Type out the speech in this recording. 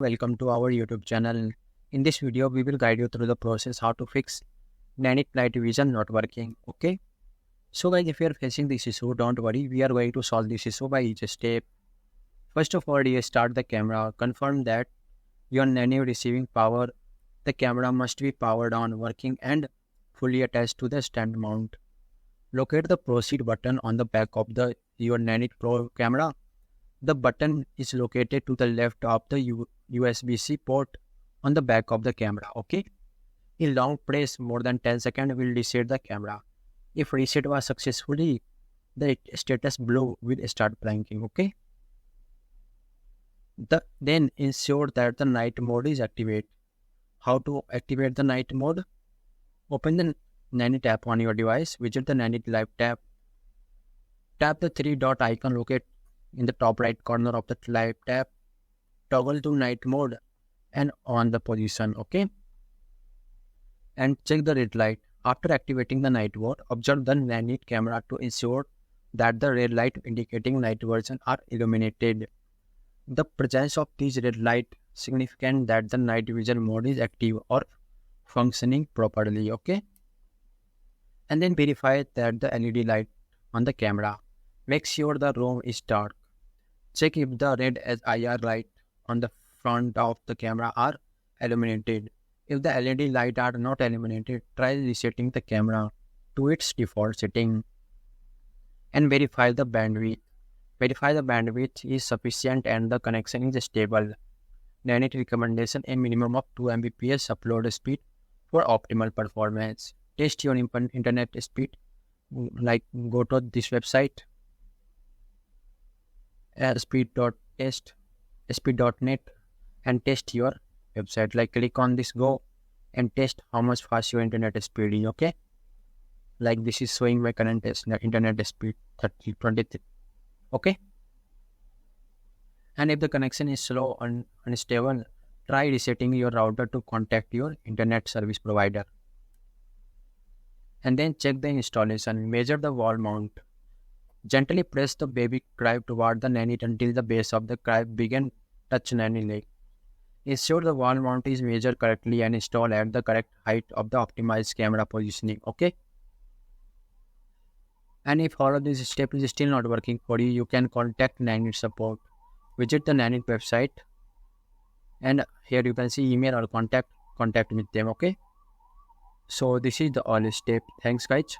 Welcome to our YouTube channel. In this video, we will guide you through the process how to fix Nanit night vision not working. Okay. So guys, if you are facing this issue, don't worry. We are going to solve this issue by each step. First of all, you start the camera. Confirm that your Nanit receiving power. The camera must be powered on, working and fully attached to the stand mount. Locate the proceed button on the back of your Nanit Pro camera. The button is located to the left of the USB-C port on the back of the camera. Okay. A long press more than 10 seconds will reset the camera. If reset was successfully, the status blue will start blinking. Okay. Then ensure that the night mode is activated. How to activate the night mode? Open the Nanit app on your device. Visit the Nanit Live tab. Tap the three dot icon located in the top right corner of the Live tab. Toggle to night mode and on the position. Okay. And check the red light. After activating the night mode, observe the Nanit camera to ensure that the red light indicating night version are illuminated. The presence of these red light significant that the night vision mode is active or functioning properly. Okay. And then verify that the LED light on the camera. Make sure the room is dark. Check if the red IR light on the front of the camera are illuminated. If the LED light are not illuminated, try resetting the camera to its default setting. And verify the bandwidth. Verify the bandwidth is sufficient and the connection is stable. Nanit recommendation a minimum of 2 Mbps upload speed for optimal performance. Test your internet speed. Like go to this website speed.net and test your website. Like click on this go and test how much fast your internet speed is. Okay. Like this is showing my current internet speed 23. Okay. And if the connection is slow and unstable, try resetting your router to contact your internet service provider. And then check the installation. Measure the wall mount. Gently press the baby crib toward the Nanit until the base of the crib begin touch Nanit leg. Ensure the wall mount is measured correctly and installed at the correct height of the optimized camera positioning. Okay. And if all of this step is still not working for you, you can contact Nanit support. Visit the Nanit website, and here you can see email or contact with them. Okay. So this is the all step. Thanks guys.